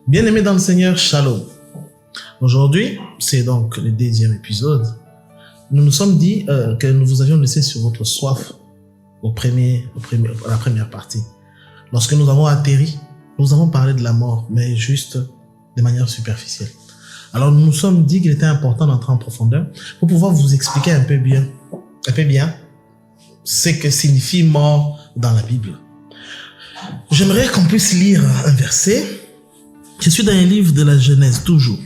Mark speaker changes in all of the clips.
Speaker 1: Bien-aimés dans le Seigneur, Shalom. Aujourd'hui, c'est donc le 10e épisode. Nous nous sommes dit que nous vous avions laissé sur votre soif à la première partie. Lorsque nous avons atterri, nous avons parlé de la mort, mais juste de manière superficielle. Alors nous nous sommes dit qu'il était important d'entrer en profondeur pour pouvoir vous expliquer un peu bien ce que signifie mort dans la Bible. J'aimerais qu'on puisse lire un verset. Je suis dans un livre de la Genèse, toujours.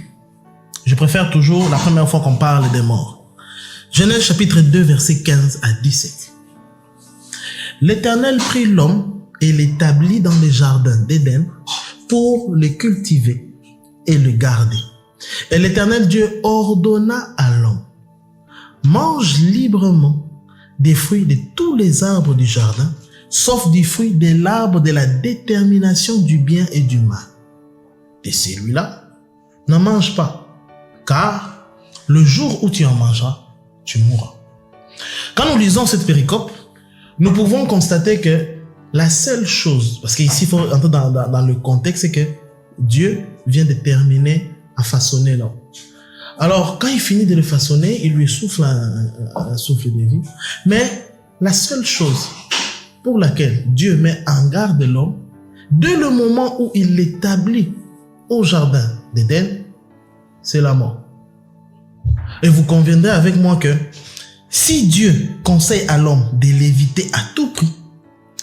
Speaker 1: Je préfère toujours la première fois qu'on parle des morts. Genèse chapitre 2, versets 15 à 17. L'Éternel prit l'homme et l'établit dans les jardins d'Éden pour le cultiver et le garder. Et l'Éternel Dieu ordonna à l'homme: mange librement des fruits de tous les arbres du jardin, sauf du fruit de l'arbre de la détermination du bien et du mal. Et celui-là, n'en mange pas, car le jour où tu en mangeras, tu mourras. Quand nous lisons cette péricope, nous pouvons constater que la seule chose, parce qu'ici il faut entrer dans le contexte, c'est que Dieu vient de terminer à façonner l'homme. Alors, quand il finit de le façonner, il lui souffle un souffle de vie. Mais la seule chose pour laquelle Dieu met en garde l'homme, dès le moment où il l'établit au jardin d'Éden, c'est la mort. Et vous conviendrez avec moi que si Dieu conseille à l'homme de l'éviter à tout prix,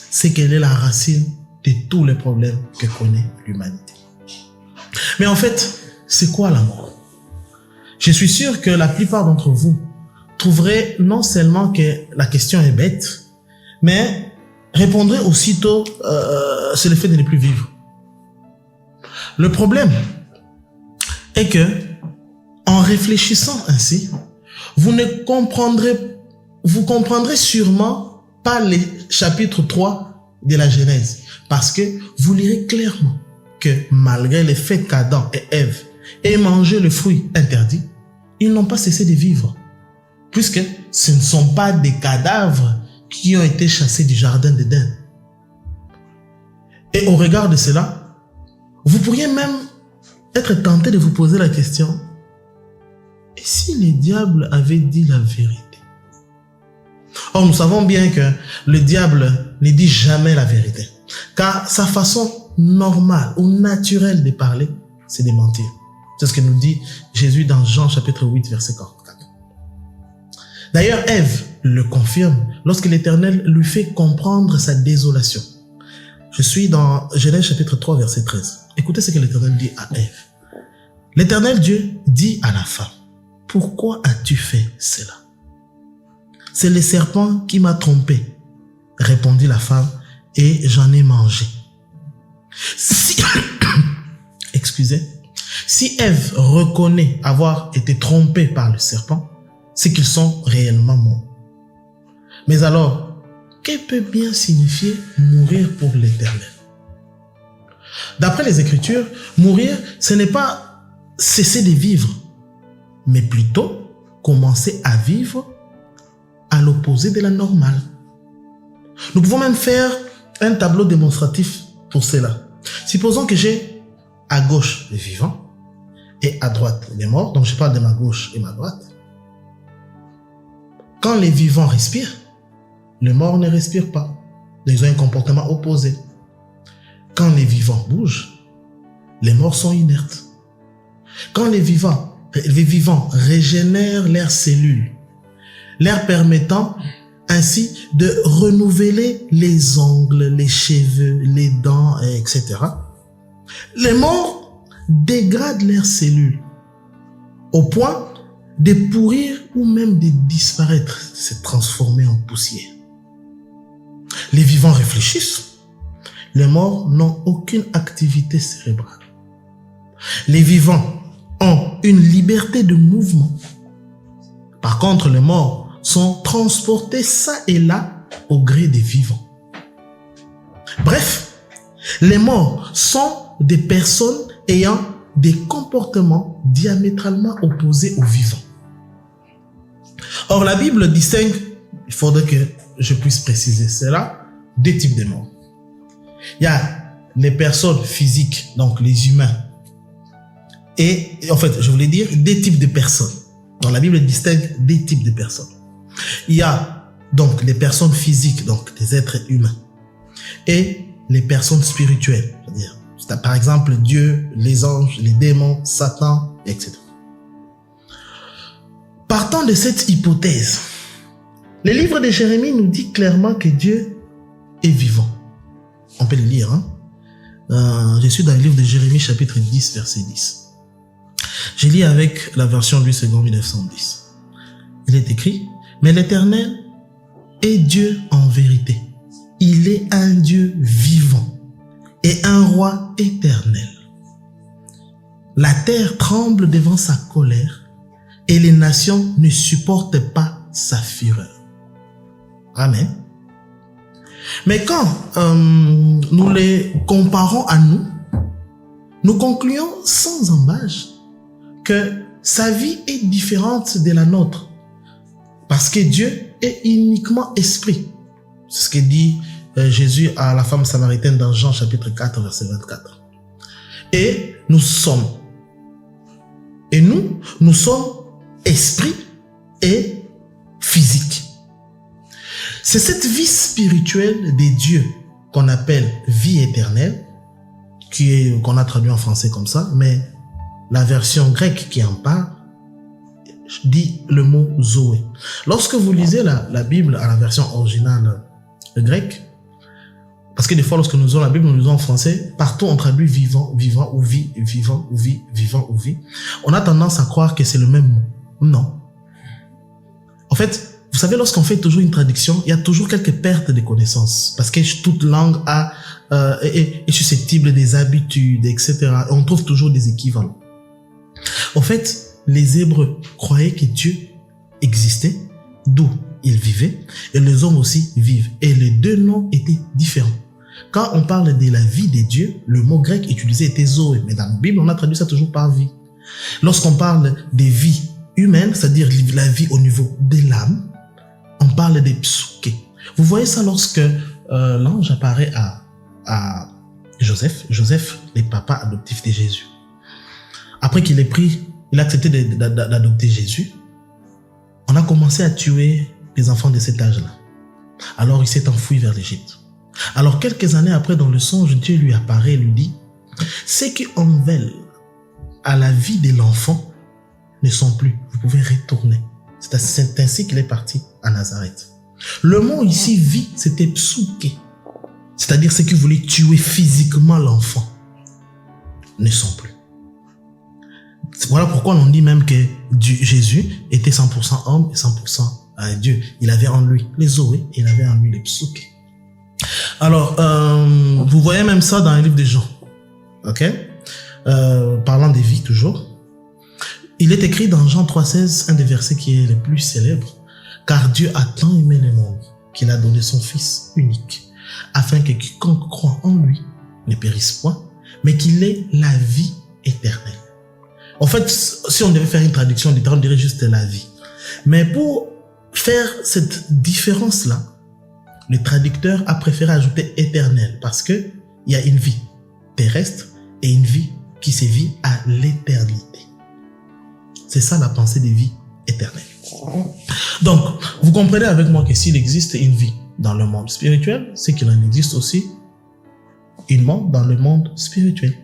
Speaker 1: c'est qu'elle est la racine de tous les problèmes que connaît l'humanité. Mais en fait, c'est quoi la mort? Je suis sûr que la plupart d'entre vous trouveraient non seulement que la question est bête, mais répondraient aussitôt c'est le fait de ne plus vivre. Le problème est que, en réfléchissant ainsi, vous comprendrez sûrement pas le chapitre 3 de la Genèse, parce que vous lirez clairement que malgré le fait qu'Adam et Ève aient mangé le fruit interdit, ils n'ont pas cessé de vivre, puisque ce ne sont pas des cadavres qui ont été chassés du jardin d'Éden. Et au regard de cela, vous pourriez même être tenté de vous poser la question: et si le diable avait dit la vérité? Or, nous savons bien que le diable ne dit jamais la vérité, car sa façon normale ou naturelle de parler, c'est de mentir. C'est ce que nous dit Jésus dans Jean chapitre 8, verset 44. D'ailleurs, Ève le confirme lorsque l'Éternel lui fait comprendre sa désolation. Je suis dans Genèse chapitre 3, verset 13. Écoutez ce que l'Éternel dit à Ève. L'Éternel Dieu dit à la femme: pourquoi as-tu fait cela? C'est le serpent qui m'a trompé, répondit la femme, et j'en ai mangé. Si Ève reconnaît avoir été trompée par le serpent, c'est qu'ils sont réellement morts. Mais alors, que peut bien signifier mourir pour l'Éternel? D'après les Écritures, mourir, ce n'est pas cesser de vivre, mais plutôt commencer à vivre à l'opposé de la normale. Nous pouvons même faire un tableau démonstratif pour cela. Supposons que j'ai à gauche les vivants et à droite les morts, donc je parle de ma gauche et ma droite. Quand les vivants respirent, les morts ne respirent pas. Ils ont un comportement opposé. Quand les vivants bougent, les morts sont inertes. Quand les vivants régénèrent leurs cellules, leur permettant ainsi de renouveler les ongles, les cheveux, les dents, etc., les morts dégradent leurs cellules au point de pourrir ou même de disparaître, se transformer en poussière. Les vivants réfléchissent. Les morts n'ont aucune activité cérébrale. Les vivants ont une liberté de mouvement. Par contre, les morts sont transportés ça et là au gré des vivants. Bref, les morts sont des personnes ayant des comportements diamétralement opposés aux vivants. Or, la Bible distingue, il faudrait que je puisse préciser cela, deux types de morts. Il y a les personnes physiques, donc les humains Et en fait, je voulais dire des types de personnes. Dans la Bible, elle distingue des types de personnes. Il y a donc les personnes physiques, donc des êtres humains, et les personnes spirituelles, c'est-à-dire, par exemple, Dieu, les anges, les démons, Satan, etc. Partant de cette hypothèse, le livre de Jérémie nous dit clairement que Dieu est vivant. On peut le lire. Je suis dans le livre de Jérémie, chapitre 10, verset 10. Je lis avec la version Louis II 1910. Il est écrit, « Mais l'Éternel est Dieu en vérité. Il est un Dieu vivant et un roi éternel. La terre tremble devant sa colère et les nations ne supportent pas sa fureur. » Amen. Mais quand nous les comparons à nous, nous concluons sans embâche que sa vie est différente de la nôtre. Parce que Dieu est uniquement esprit. C'est ce que dit Jésus à la femme samaritaine dans Jean chapitre 4, verset 24. Et nous sommes esprit et physique. C'est cette vie spirituelle des dieux qu'on appelle vie éternelle, qu'on a traduit en français comme ça, mais la version grecque qui en parle dit le mot Zoé. Lorsque vous lisez la Bible à la version originale grecque, parce que des fois lorsque nous lisons la Bible, nous lisons en français, partout on traduit vivant, vivant ou vie, vivant ou vie, vivant ou vie. On a tendance à croire que c'est le même mot. Non. En fait, vous savez, lorsqu'on fait toujours une traduction, il y a toujours quelques pertes de connaissances. Parce que toute langue est susceptible des habitudes, etc. Et on trouve toujours des équivalents. En fait, les Hébreux croyaient que Dieu existait, d'où il vivait, et les hommes aussi vivent. Et les deux noms étaient différents. Quand on parle de la vie des dieux, le mot grec utilisé était Zoé. Mais dans la Bible, on a traduit ça toujours par vie. Lorsqu'on parle des vies humaines, c'est-à-dire la vie au niveau de l'âme, on parle des psuké. Vous voyez ça lorsque l'ange apparaît à Joseph. Joseph, le papa adoptif de Jésus. Après qu'il ait pris, il a accepté d'adopter Jésus, on a commencé à tuer les enfants de cet âge-là. Alors il s'est enfoui vers l'Égypte. Alors quelques années après, dans le songe, Dieu lui apparaît et lui dit, « Ceux qui en veulent à la vie de l'enfant ne sont plus. Vous pouvez retourner. » C'est ainsi qu'il est parti à Nazareth. Le mot ici, vie, c'était psuké. C'est-à-dire ceux qui voulaient tuer physiquement l'enfant ne sont plus. Voilà pourquoi on dit même que Jésus était 100% homme et 100% Dieu. Il avait en lui les Zoé et il avait en lui les psuké. Alors, vous voyez même ça dans le livre de Jean. Ok? Parlant des vies toujours. Il est écrit dans Jean 3,16, un des versets qui est le plus célèbre. Car Dieu a tant aimé le monde qu'il a donné son Fils unique, afin que quiconque croit en lui ne périsse point, mais qu'il ait la vie éternelle. En fait, si on devait faire une traduction littérale, on dirait juste la vie. Mais pour faire cette différence-là, le traducteur a préféré ajouter éternel, parce que il y a une vie terrestre et une vie qui sévit à l'éternité. C'est ça la pensée de vie éternelle. Donc, vous comprenez avec moi que s'il existe une vie dans le monde spirituel, c'est qu'il en existe aussi une mort dans le monde spirituel.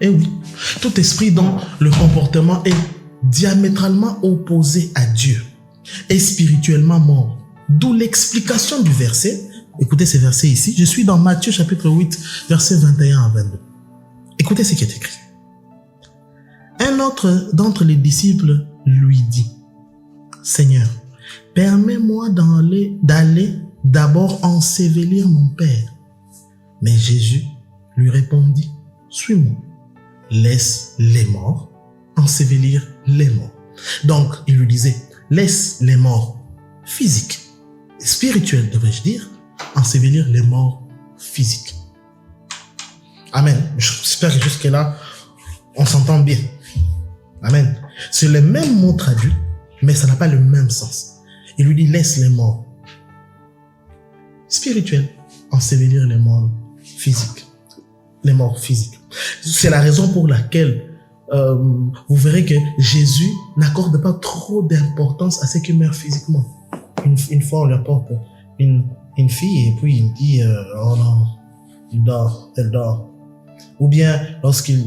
Speaker 1: Et oui, tout esprit dont le comportement est diamétralement opposé à Dieu est spirituellement mort. D'où l'explication du verset. Écoutez ces versets ici. Je suis dans Matthieu chapitre 8, versets 21 à 22. Écoutez ce qui est écrit. Un autre d'entre les disciples lui dit, « Seigneur, permets-moi d'aller d'abord ensevelir mon Père. » Mais Jésus lui répondit, « Suis-moi, laisse les morts ensevelir les morts. » Donc, il lui disait, laisse les morts physiques, spirituels devrais-je dire, ensevelir les morts physiques. Amen. J'espère que jusque-là, on s'entend bien. Amen. C'est le même mot traduit, mais ça n'a pas le même sens. Il lui dit, laisse les morts spirituels ensevelir les morts physiques. Les morts physiques. C'est la raison pour laquelle vous verrez que Jésus n'accorde pas trop d'importance à ceux qui meurent physiquement. Une fois, on lui apporte une fille et puis il dit oh non, elle dort. Ou bien lorsqu'il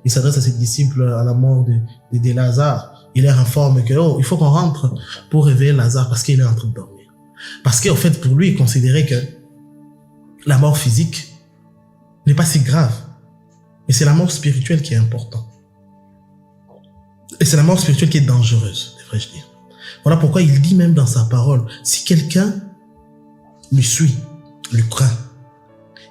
Speaker 1: s'adresse à ses disciples à la mort de Lazare, il leur informe que il faut qu'on rentre pour réveiller Lazare parce qu'il est en train de dormir. Parce qu'en fait, pour lui, il considérait que la mort physique n'est pas si grave. Et c'est la mort spirituelle qui est importante. Et c'est la mort spirituelle qui est dangereuse, devrais-je dire. Voilà pourquoi il dit même dans sa parole, si quelqu'un lui suit, lui craint,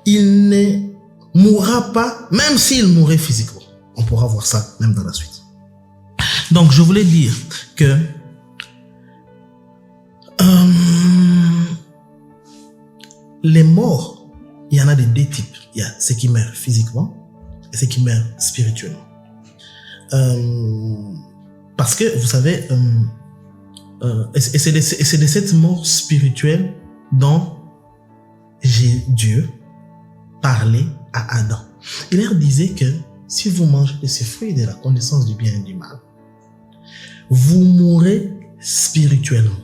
Speaker 1: il ne mourra pas, même s'il mourrait physiquement. On pourra voir ça même dans la suite. Donc, je voulais dire que les morts, il y en a des deux types. Il y a ceux qui meurent physiquement et ceux qui meurent spirituellement. Parce que, vous savez, et c'est de cette mort spirituelle dont Dieu parlait à Adam. Il leur disait que si vous mangez de ces fruits de la connaissance du bien et du mal, vous mourrez spirituellement.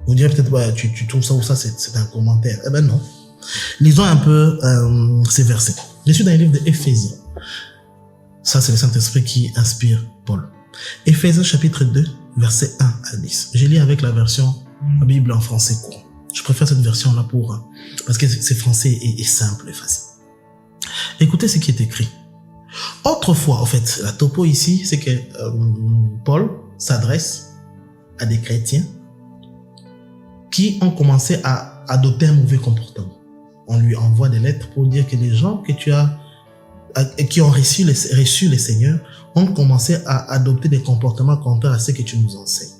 Speaker 1: Vous direz peut-être, ouais, tu trouves ça ou ça, c'est un commentaire. Eh ben non. Lisons un peu ces versets. Je suis dans le livre d'Éphésiens. Ça, c'est le Saint-Esprit qui inspire Paul. Éphésiens chapitre 2, versets 1 à 10. Je lis avec la version Bible en français courant. Je préfère cette version-là parce que c'est français et simple et facile. Écoutez ce qui est écrit. Autrefois, en fait, la topo ici, c'est que Paul s'adresse à des chrétiens qui ont commencé à adopter un mauvais comportement. On lui envoie des lettres pour dire que les gens qui ont reçu le Seigneur ont commencé à adopter des comportements contraires à ce que tu nous enseignes.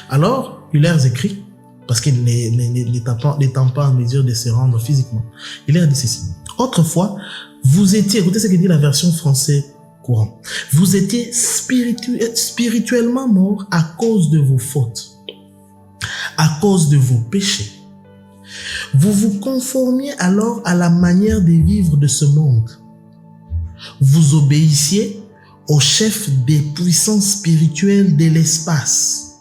Speaker 1: Alors, il leur écrit, parce qu'il n'étant pas en mesure de se rendre physiquement, il leur dit ceci. Autrefois, vous étiez, écoutez ce que dit la version français courant, vous étiez spirituellement morts à cause de vos fautes, à cause de vos péchés. Vous vous conformiez alors à la manière de vivre de ce monde. Vous obéissiez au chef des puissances spirituelles de l'espace.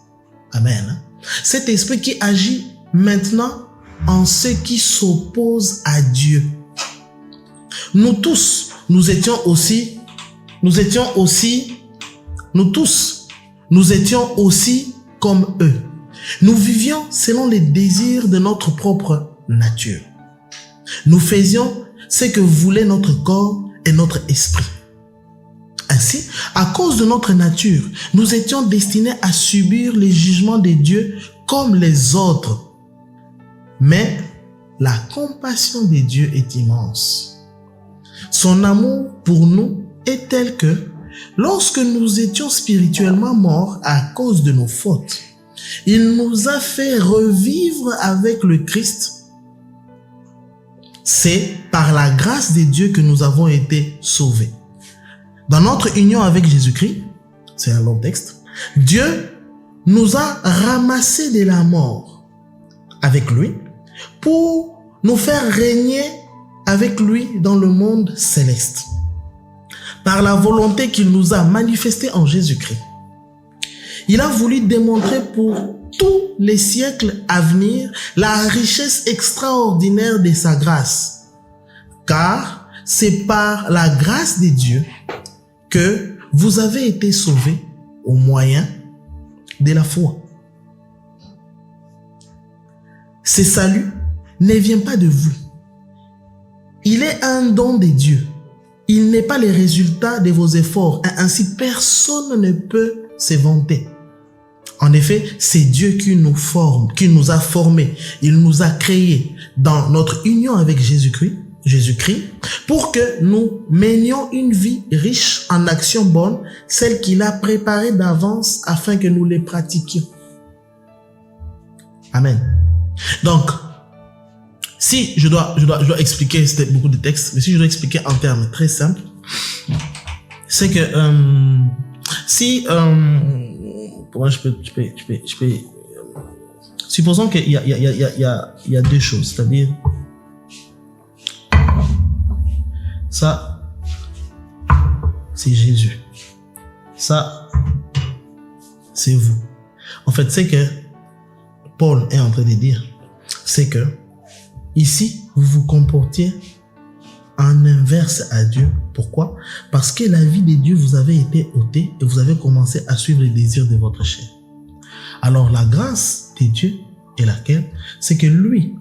Speaker 1: Amen. Cet esprit qui agit maintenant en ceux qui s'opposent à Dieu. Nous tous étions aussi comme eux. Nous vivions selon les désirs de notre propre nature. Nous faisions ce que voulait notre corps et notre esprit. Ainsi, à cause de notre nature, nous étions destinés à subir les jugements de Dieu comme les autres. Mais la compassion de Dieu est immense. Son amour pour nous est tel que, lorsque nous étions spirituellement morts à cause de nos fautes, il nous a fait revivre avec le Christ. C'est par la grâce de Dieu que nous avons été sauvés. Dans notre union avec Jésus-Christ, c'est un long texte, Dieu nous a ramassés de la mort avec lui pour nous faire régner avec lui dans le monde céleste. Par la volonté qu'il nous a manifestée en Jésus-Christ. Il a voulu démontrer pour tous les siècles à venir la richesse extraordinaire de sa grâce. Car c'est par la grâce de Dieu que vous avez été sauvés au moyen de la foi. Ce salut ne vient pas de vous. Il est un don de Dieu. Il n'est pas le résultat de vos efforts. Ainsi, personne ne peut se vanter. En effet, c'est Dieu qui nous forme, qui nous a formés. Il nous a créés dans notre union avec Jésus-Christ, pour que nous menions une vie riche en actions bonnes, celles qu'il a préparées d'avance afin que nous les pratiquions. Amen. Donc, si je dois expliquer, c'était beaucoup de textes, mais si je dois expliquer en termes très simples, c'est que supposons qu'il y a deux choses, c'est-à-dire c'est Jésus. Ça, c'est vous. En fait, c'est que Paul est en train de dire, c'est que ici, vous vous comportiez en inverse à Dieu. Pourquoi? Parce que la vie de Dieu vous avait été ôtée et vous avez commencé à suivre les désirs de votre chair. Alors la grâce de Dieu est laquelle? C'est que lui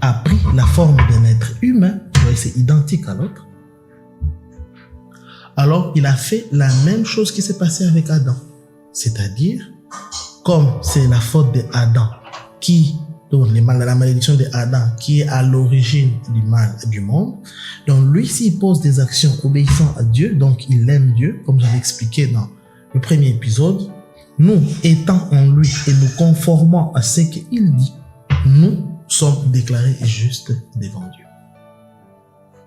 Speaker 1: a pris la forme d'un être humain, c'est identique à l'autre. Alors il a fait la même chose qui s'est passée avec Adam. C'est-à-dire, comme c'est la faute d'Adam donc la malédiction d'Adam qui est à l'origine du mal du monde, donc lui s'il pose des actions obéissant à Dieu, donc il aime Dieu, comme j'avais expliqué dans le premier épisode, nous étant en lui et nous conformant à ce qu'il dit, nous sommes déclarés justes devant Dieu.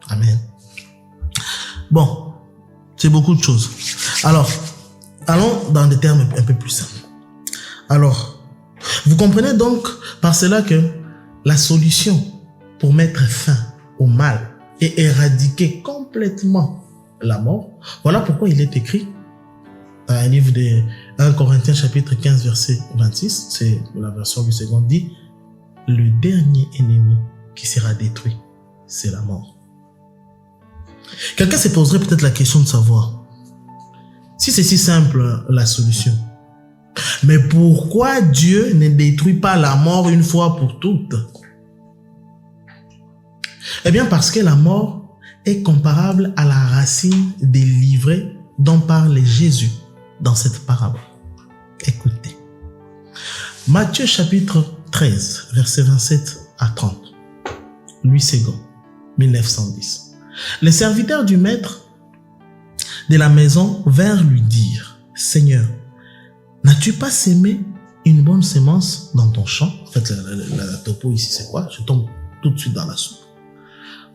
Speaker 1: Amen. Bon, c'est beaucoup de choses. Alors, allons dans des termes un peu plus simples. Alors, vous comprenez donc par cela que la solution pour mettre fin au mal et éradiquer complètement la mort, voilà pourquoi il est écrit dans un livre de 1 Corinthiens chapitre 15 verset 26, c'est la version du second, dit le dernier ennemi qui sera détruit, c'est la mort. Quelqu'un se poserait peut-être la question de savoir si c'est si simple la solution. Mais pourquoi Dieu ne détruit pas la mort une fois pour toutes? Eh bien parce que la mort est comparable à la racine des livrées dont parle Jésus dans cette parabole. Écoutez. Matthieu chapitre 13, versets 27 à 30. Louis Ségon, 1910. Les serviteurs du maître de la maison vinrent lui dire, « Seigneur, n'as-tu pas sémé une bonne semence dans ton champ ?» En fait, la topo ici, c'est quoi? Je tombe tout de suite dans la soupe.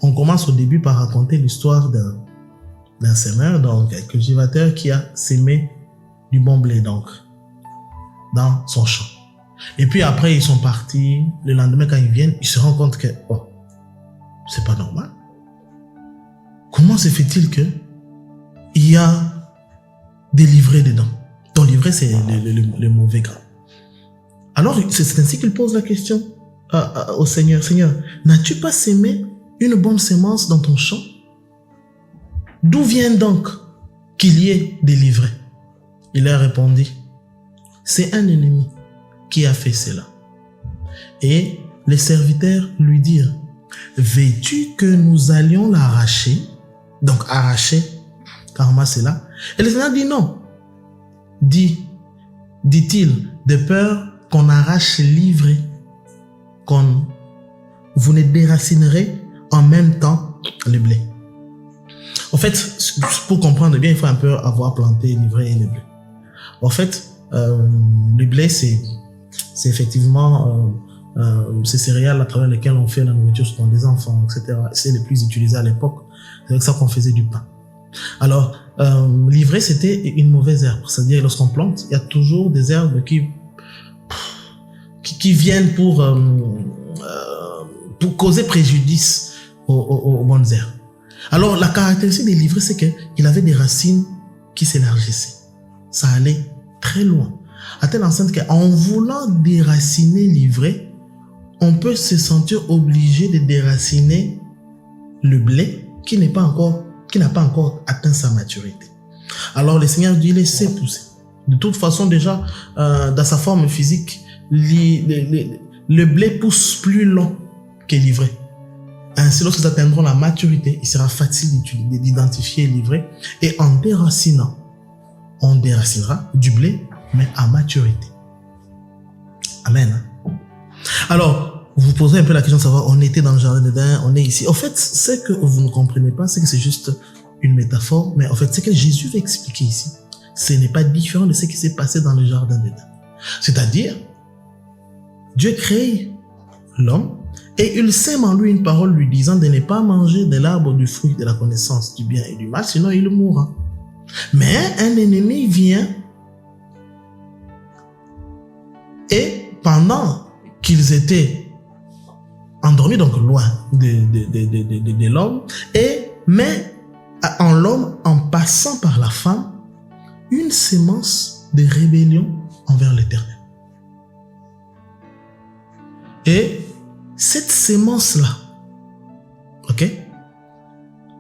Speaker 1: On commence au début par raconter l'histoire d'un semeur, donc un cultivateur qui a sémé du bon blé, donc, dans son champ. Et puis après, ils sont partis. Le lendemain, quand ils viennent, ils se rendent compte que, oh, c'est pas normal. Comment se fait-il que il y a des livrées dedans? Ton livret, c'est le mauvais grain. Alors, c'est ainsi qu'il pose la question au Seigneur. Seigneur, n'as-tu pas sémé une bonne semence dans ton champ? D'où vient donc qu'il y ait des livrées? Il leur répondit, c'est un ennemi qui a fait cela. Et les serviteurs lui dirent, veux-tu que nous allions l'arracher? Donc, arracher, karma, c'est là. Et le Seigneur dit non. Dit-il, de peur qu'on arrache l'ivraie, vous ne déracinerez en même temps le blé. En fait, pour comprendre bien, il faut un peu avoir planté l'ivraie et le blé. En fait, le blé, c'est effectivement ces céréales à travers lesquelles on fait la nourriture pour des enfants, etc. C'est les plus utilisés à l'époque. C'est avec ça qu'on faisait du pain. Alors, l'ivraie, c'était une mauvaise herbe. C'est-à-dire, lorsqu'on plante, il y a toujours des herbes qui viennent pour causer préjudice aux bonnes herbes. Alors, la caractéristique des livrées, c'est qu'il avait des racines qui s'élargissaient. Ça allait très loin. À telle enseigne qu'en voulant déraciner l'ivraie, on peut se sentir obligé de déraciner le blé qui n'a pas encore atteint sa maturité. Alors le Seigneur dit, laissez pousser. De toute façon, déjà, dans sa forme physique, le blé pousse plus long que l'ivraie. Ainsi, lorsqu'ils atteindront la maturité, il sera facile d'identifier l'ivraie. Et en déracinant, on déracinera du blé, mais à maturité. Amen. Alors, vous posez un peu la question de savoir, on était dans le jardin d'Éden, on est ici. En fait, ce que vous ne comprenez pas, c'est que c'est juste une métaphore, mais en fait, ce que Jésus va expliquer ici, ce n'est pas différent de ce qui s'est passé dans le jardin d'Éden. C'est-à-dire, Dieu crée l'homme et il sème en lui une parole lui disant de ne pas manger de l'arbre du fruit de la connaissance du bien et du mal, sinon il mourra. Mais un ennemi vient et pendant qu'ils étaient endormis, donc loin de l'homme, mais en l'homme, en passant sémence de rébellion envers l'Éternel. Et cette sémence-là, ok?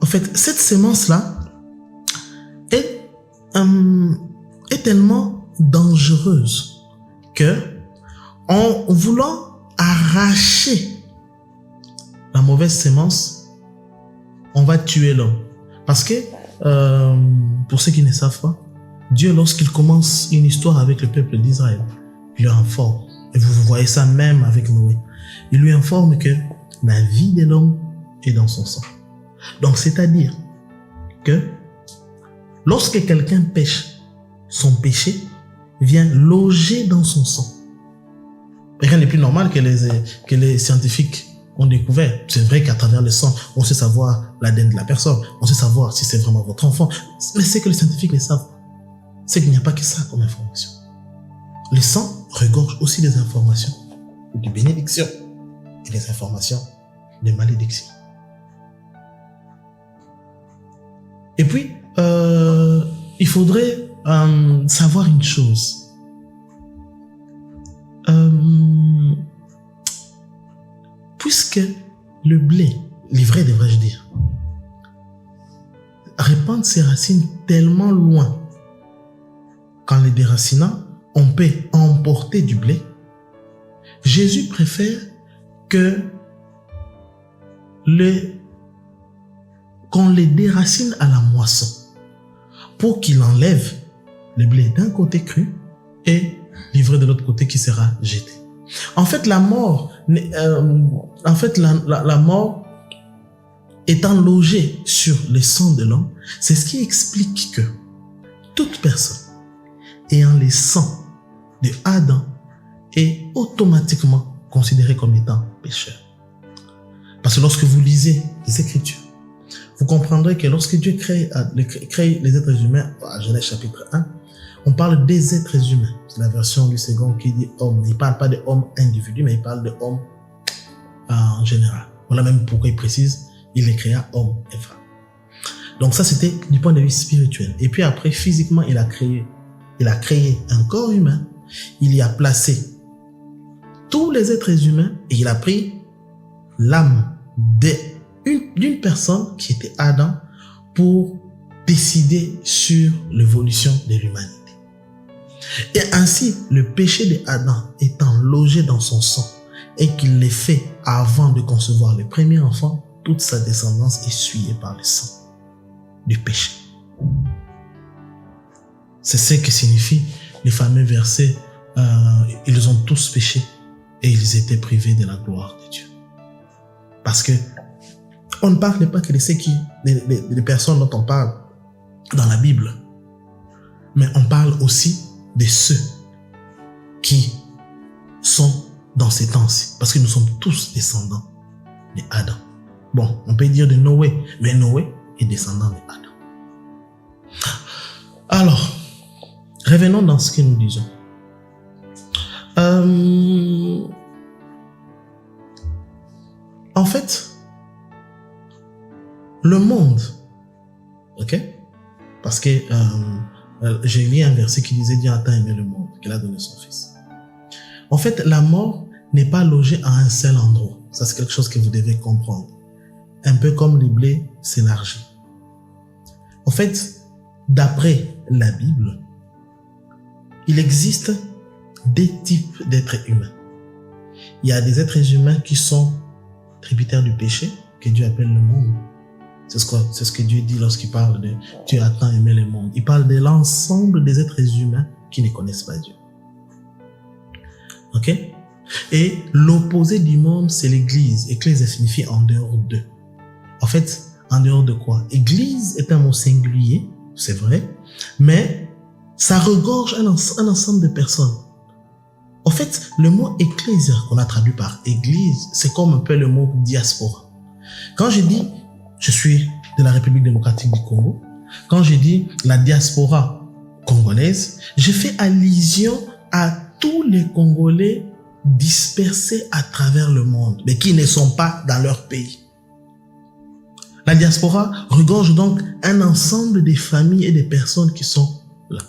Speaker 1: En fait, cette sémence-là est tellement dangereuse que, en voulant arracher la mauvaise sémence, on va tuer l'homme. Parce que, pour ceux qui ne savent pas, Dieu, lorsqu'il commence une histoire avec le peuple d'Israël, il lui informe, et vous voyez ça même avec Noé, il lui informe que la vie de l'homme est dans son sang. Donc, c'est-à-dire que lorsque quelqu'un pêche, son péché vient loger dans son sang. Rien n'est plus normal que les scientifiques ont découvert. C'est vrai qu'à travers le sang, on sait savoir l'ADN de la personne, on sait savoir si c'est vraiment votre enfant, mais c'est que les scientifiques le savent. C'est qu'il n'y a pas que ça comme information. Le sang regorge aussi des informations de bénédiction et des informations de malédiction. Et puis, il faudrait savoir une chose. Puisque le blé, l'ivraie devrais-je dire, répand ses racines tellement loin qu'en les déracinant, on peut emporter du blé, Jésus préfère qu'on les déracine à la moisson pour qu'il enlève le blé d'un côté cru et l'ivraie de l'autre côté qui sera jeté. En fait, la mort étant logée sur le sang de l'homme, c'est ce qui explique que toute personne ayant le sang de Adam est automatiquement considérée comme étant pécheur. Parce que lorsque vous lisez les Écritures, vous comprendrez que lorsque Dieu crée les êtres humains, à Genèse chapitre 1, on parle des êtres humains. C'est la version du second qui dit homme. Il ne parle pas de homme individu, mais il parle de homme en général. Voilà même pourquoi il précise, il les créa homme et femme. Donc ça, c'était du point de vue spirituel. Et puis après, physiquement, il a créé un corps humain. Il y a placé tous les êtres humains et il a pris l'âme d'une personne qui était Adam pour décider sur l'évolution de l'humanité. Et ainsi, le péché d'Adam étant logé dans son sang et qu'il l'ait fait avant de concevoir le premier enfant, toute sa descendance est souillée par le sang du péché. C'est ce que signifie les fameux versets ils ont tous péché et ils étaient privés de la gloire de Dieu. Parce que on ne parle pas que de ceux des personnes dont on parle dans la Bible, mais on parle aussi de ceux qui sont dans ces temps-ci, parce que nous sommes tous descendants d'Adam. Bon, on peut dire de Noé, mais Noé est descendant d'Adam. Alors, revenons dans ce que nous disons. En fait, le monde, ok? Parce que j'ai lu un verset qui disait Dieu a tant aimé le monde qu'il a donné son fils. En fait, la mort n'est pas logée à un seul endroit. Ça, c'est quelque chose que vous devez comprendre. Un peu comme le blé s'élargit. En fait, d'après la Bible, il existe deux types d'êtres humains. Il y a des êtres humains qui sont tributaires du péché, que Dieu appelle le monde. C'est ce que Dieu dit lorsqu'il parle de Dieu a tant aimé le monde. Il parle de l'ensemble des êtres humains qui ne connaissent pas Dieu. Ok? Et l'opposé du monde, c'est l'église. Église signifie en dehors d'eux. En fait, en dehors de quoi? Église est un mot singulier, c'est vrai, mais ça regorge un ensemble de personnes. En fait, le mot ecclésia, qu'on a traduit par église, c'est comme un peu le mot diaspora. Quand je dis je suis de la République démocratique du Congo, quand je dis la diaspora congolaise, je fais allusion à tous les Congolais dispersés à travers le monde, mais qui ne sont pas dans leur pays. La diaspora regorge donc un ensemble des familles et des personnes qui sont là.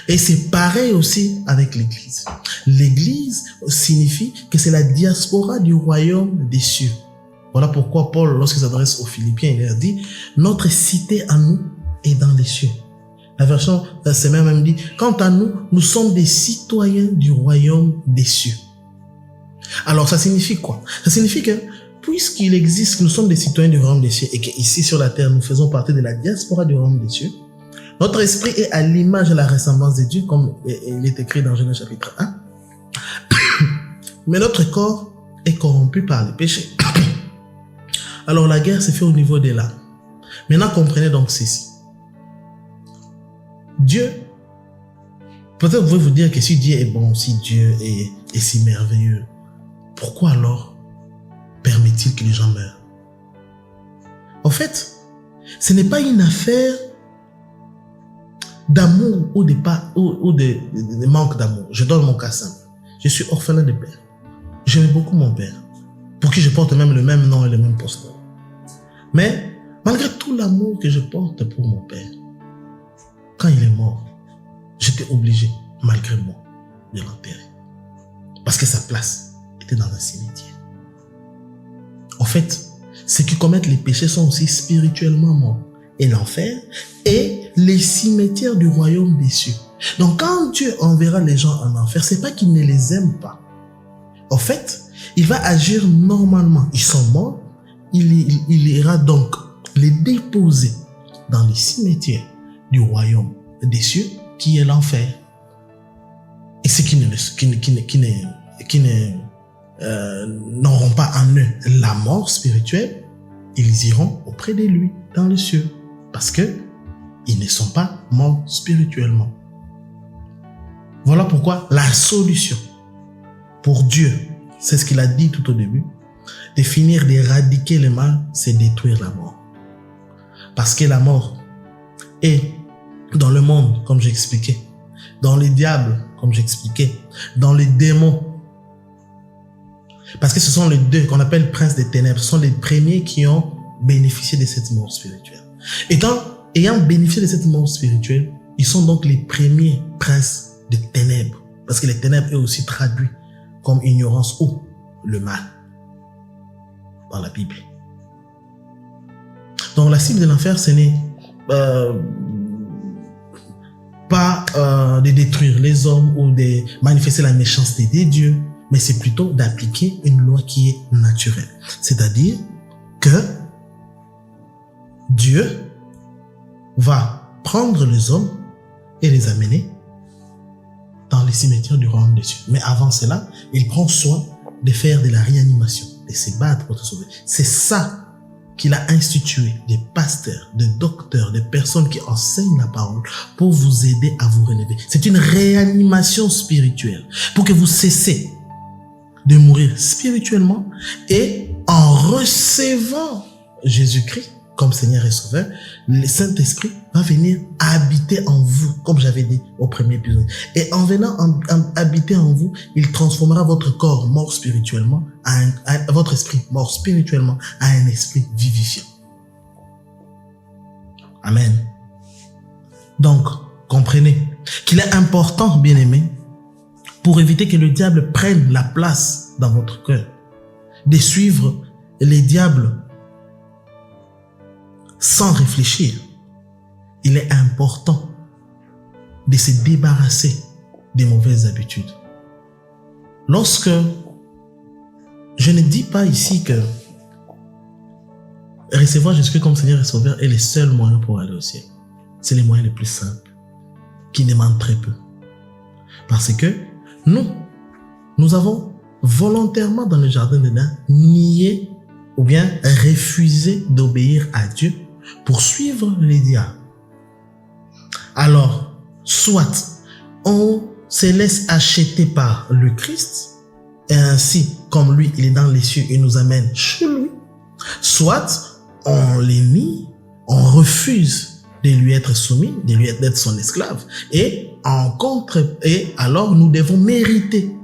Speaker 1: Et c'est pareil aussi avec l'Église. L'Église signifie que c'est la diaspora du royaume des cieux. Voilà pourquoi Paul, lorsqu'il s'adresse aux Philippiens, il leur dit « Notre cité à nous est dans les cieux ». La version semaine même dit « Quant à nous, nous sommes des citoyens du royaume des cieux ». Alors ça signifie quoi? Ça signifie que puisqu'il existe, nous sommes des citoyens du royaume des cieux et qu'ici sur la terre, nous faisons partie de la diaspora du royaume des cieux, notre esprit est à l'image et la ressemblance de Dieu, comme il est écrit dans Genèse chapitre 1. Mais notre corps est corrompu par les péchés. Alors la guerre se fait au niveau de l'âme. Maintenant, comprenez donc ceci. Dieu, peut-être vous pouvez vous dire que si Dieu est bon, si Dieu est si merveilleux, pourquoi alors permet-il que les gens meurent? En fait, ce n'est pas une affaire d'amour ou de manque d'amour. Je donne mon cas simple. Je suis orphelin de père. J'aime beaucoup mon père, pour qui je porte même le même nom et le même poste. Mais malgré tout l'amour que je porte pour mon père, quand il est mort, j'étais obligé, malgré moi, de l'enterrer. Parce que sa place était dans un cimetière. En fait, ceux qui commettent les péchés sont aussi spirituellement morts. Et l'enfer est les cimetières du royaume des cieux. Donc quand Dieu enverra les gens en enfer, c'est pas qu'il ne les aime pas. En fait, il va agir normalement. Ils sont morts, il ira donc les déposer dans les cimetières du royaume des cieux, qui est l'enfer. Et ceux qui n'auront pas en eux la mort spirituelle, ils iront auprès de lui dans les cieux. Parce que ils ne sont pas morts spirituellement. Voilà pourquoi la solution pour Dieu, c'est ce qu'il a dit tout au début, de finir d'éradiquer le mal, c'est détruire la mort. Parce que la mort est dans le monde, comme j'expliquais, dans les diables, comme j'expliquais, dans les démons. Parce que ce sont les deux qu'on appelle princes des ténèbres, ce sont les premiers qui ont bénéficié de cette mort spirituelle. Ayant bénéficié de cette mort spirituelle, ils sont donc les premiers princes des ténèbres. Parce que les ténèbres est aussi traduit comme ignorance ou le mal dans la Bible. Donc la cible de l'enfer, ce n'est pas de détruire les hommes ou de manifester la méchanceté des dieux, mais c'est plutôt d'appliquer une loi qui est naturelle. C'est-à-dire que Dieu va prendre les hommes et les amener dans les cimetières du royaume des cieux. Mais avant cela, il prend soin de faire de la réanimation, de se battre pour te sauver. C'est ça qu'il a institué, des pasteurs, des docteurs, des personnes qui enseignent la parole pour vous aider à vous relever. C'est une réanimation spirituelle pour que vous cessez de mourir spirituellement et en recevant Jésus-Christ comme Seigneur et Sauveur, le Saint-Esprit va venir habiter en vous, comme j'avais dit au premier épisode. Et en venant habiter en vous, il transformera votre corps mort spirituellement, votre esprit mort spirituellement, à un esprit vivifiant. Amen. Donc, comprenez qu'il est important, bien-aimés, pour éviter que le diable prenne la place dans votre cœur, de suivre les diables sans réfléchir. Il est important de se débarrasser des mauvaises habitudes. Lorsque je ne dis pas ici que recevoir Jésus comme Seigneur et Sauveur est le seul moyen pour aller au ciel. C'est le moyen le plus simple, qui demande très peu. Parce que nous avons volontairement dans le jardin d'Éden nié ou bien refusé d'obéir à Dieu pour suivre les diables. Alors, soit on se laisse acheter par le Christ, et ainsi, comme lui, il est dans les cieux et nous amène chez lui, soit on les nie, on refuse de lui être soumis, de lui être son esclave, et alors nous devons mériter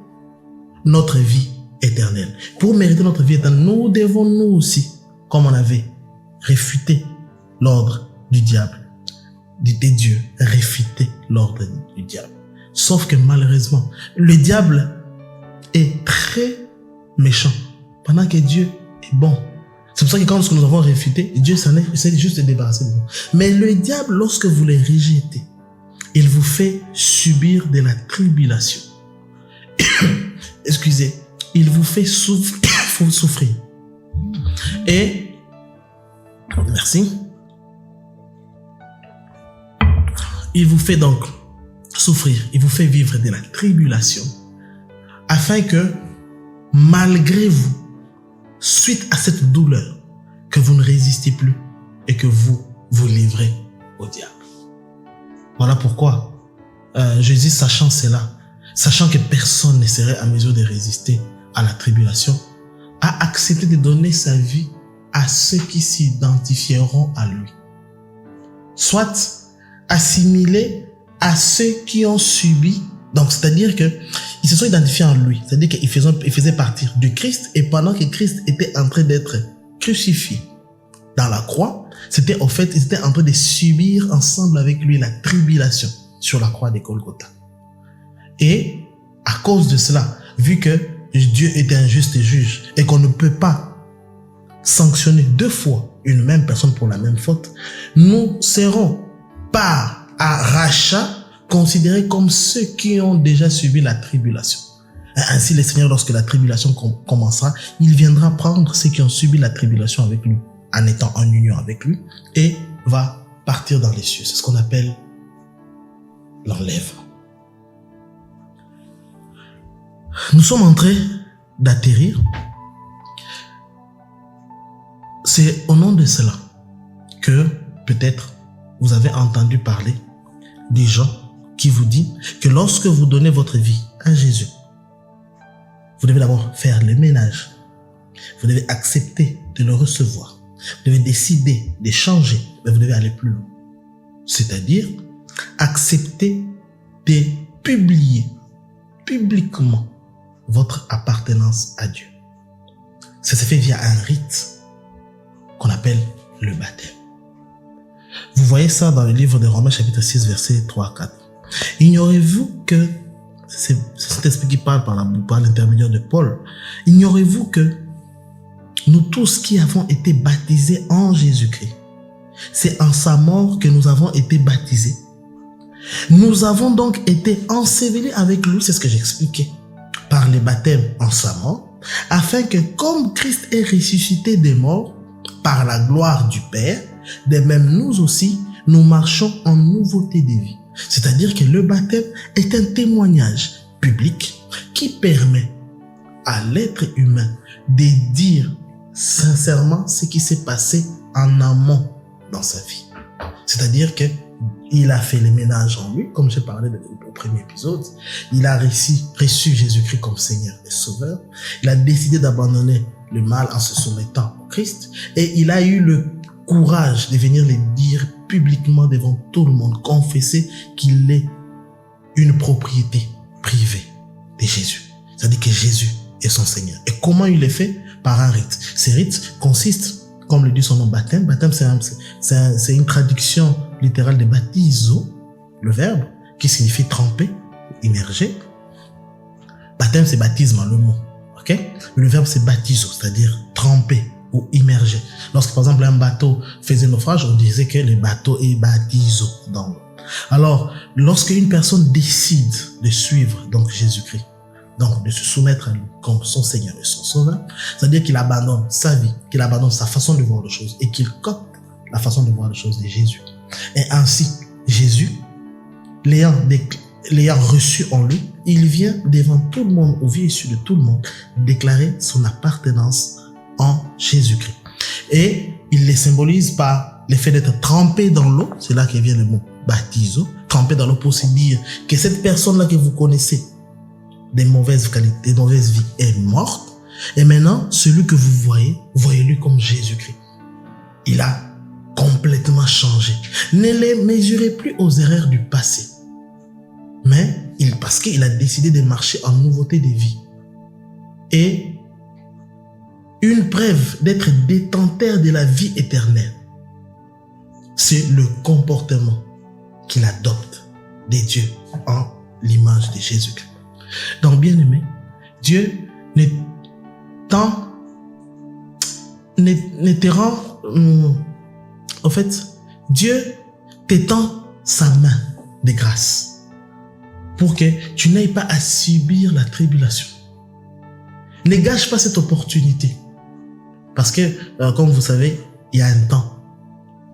Speaker 1: notre vie éternelle. Pour mériter notre vie éternelle, nous devons nous aussi, comme on avait réfuté l'ordre du diable, des dieux réfuter l'ordre du diable. Sauf que malheureusement, le diable est très méchant, pendant que Dieu est bon. C'est pour ça que quand nous avons réfuté, Dieu essaie juste de débarrasser de nous. Mais le diable, lorsque vous le rejetez, il vous fait subir de la tribulation. Excusez, il vous fait souffrir. Et, merci, il vous fait donc souffrir, il vous fait vivre de la tribulation, afin que, malgré vous, suite à cette douleur, que vous ne résistez plus et que vous vous livrez au diable. Voilà pourquoi Jésus, sachant cela, sachant que personne ne serait à mesure de résister à la tribulation, a accepté de donner sa vie à ceux qui s'identifieront à lui. Soit assimilés à ceux qui ont subi, donc c'est-à-dire qu'ils se sont identifiés en lui, c'est-à-dire qu'ils faisaient partie du Christ, et pendant que Christ était en train d'être crucifié dans la croix, ils étaient en train de subir ensemble avec lui la tribulation sur la croix de Golgotha. Et à cause de cela, vu que Dieu est un juste juge et qu'on ne peut pas sanctionner deux fois une même personne pour la même faute, nous serons par rachat considérés comme ceux qui ont déjà subi la tribulation. Ainsi, le Seigneur, lorsque la tribulation commencera, il viendra prendre ceux qui ont subi la tribulation avec lui, en étant en union avec lui, et va partir dans les cieux. C'est ce qu'on appelle l'enlèvement. Nous sommes en train d'atterrir. C'est au nom de cela que peut-être vous avez entendu parler des gens qui vous disent que lorsque vous donnez votre vie à Jésus, vous devez d'abord faire le ménage. Vous devez accepter de le recevoir. Vous devez décider de changer, mais vous devez aller plus loin. C'est-à-dire accepter de publier publiquement votre appartenance à Dieu. Ça se fait via un rite qu'on appelle le baptême. Vous voyez ça dans le livre de Romains chapitre 6 versets 3 à 4. Ignorez-vous que, c'est cet esprit qui parle par l'intermédiaire de Paul, ignorez-vous que nous tous qui avons été baptisés en Jésus-Christ, c'est en sa mort que nous avons été baptisés. Nous avons donc été ensevelis avec lui, c'est ce que j'expliquais, par le baptême en sa mort, afin que comme Christ est ressuscité des morts par la gloire du Père, de même nous aussi, nous marchons en nouveauté de vie. C'est-à-dire que le baptême est un témoignage public qui permet à l'être humain de dire sincèrement ce qui s'est passé en amont dans sa vie. C'est-à-dire que il a fait le ménage en lui, comme j'ai parlé au premier épisode. Il a reçu Jésus-Christ comme Seigneur et Sauveur. Il a décidé d'abandonner le mal en se soumettant au Christ. Et il a eu le courage de venir le dire publiquement devant tout le monde, confesser qu'il est une propriété privée de Jésus. C'est-à-dire que Jésus est son Seigneur. Et comment il le fait? Par un rite. Ce rite consiste, comme le dit son nom, baptême. Baptême, c'est une traduction littérale de baptizo, le verbe, qui signifie tremper, immerger. Baptême, c'est baptisme, le mot. Ok? Le verbe, c'est baptizo, c'est-à-dire tremper ou immerger. Lorsque, par exemple, un bateau faisait naufrage, on disait que le bateau est baptizo dans l'eau. Alors, lorsque une personne décide de suivre donc Jésus-Christ, donc de se soumettre à lui comme son Seigneur et son Sauveur, c'est-à-dire qu'il abandonne sa vie, qu'il abandonne sa façon de voir les choses et qu'il copte la façon de voir les choses de Jésus. Et ainsi, Jésus, l'ayant reçu en lui, il vient devant tout le monde, aux yeux de tout le monde, déclarer son appartenance en Jésus-Christ. Et il les symbolise par le fait d'être trempé dans l'eau, c'est là que vient le mot baptizo, trempé dans l'eau pour se dire que cette personne-là que vous connaissez, des mauvaises qualités, des mauvaises vies, est morte. Et maintenant, celui que vous voyez, voyez-lui comme Jésus-Christ. Il a complètement changé. Ne les mesurez plus aux erreurs du passé. Mais parce qu'il a décidé de marcher en nouveauté de vie. Et une preuve d'être détenteur de la vie éternelle, c'est le comportement qu'il adopte des dieux en l'image de Jésus-Christ. Donc, bien aimé, Dieu ne te rend... en fait, Dieu t'étend sa main de grâce pour que tu n'ailles pas à subir la tribulation. Ne gâche pas cette opportunité. Parce que, comme vous savez, il y a un temps.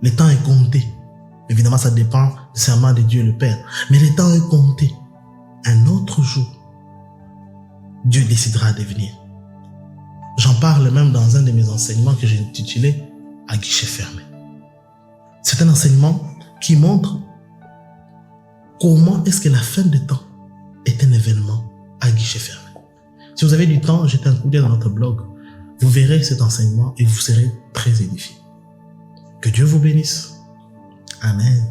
Speaker 1: Le temps est compté. Évidemment, ça dépend du serment de Dieu le Père. Mais le temps est compté. Un autre jour, Dieu décidera de venir. J'en parle même dans un de mes enseignements que j'ai intitulé « À guichet fermé ». C'est un enseignement qui montre comment est-ce que la fin des temps est un événement à guichet fermé. Si vous avez du temps, jetez un coup d'œil dans notre blog. Vous verrez cet enseignement et vous serez très édifiés. Que Dieu vous bénisse. Amen.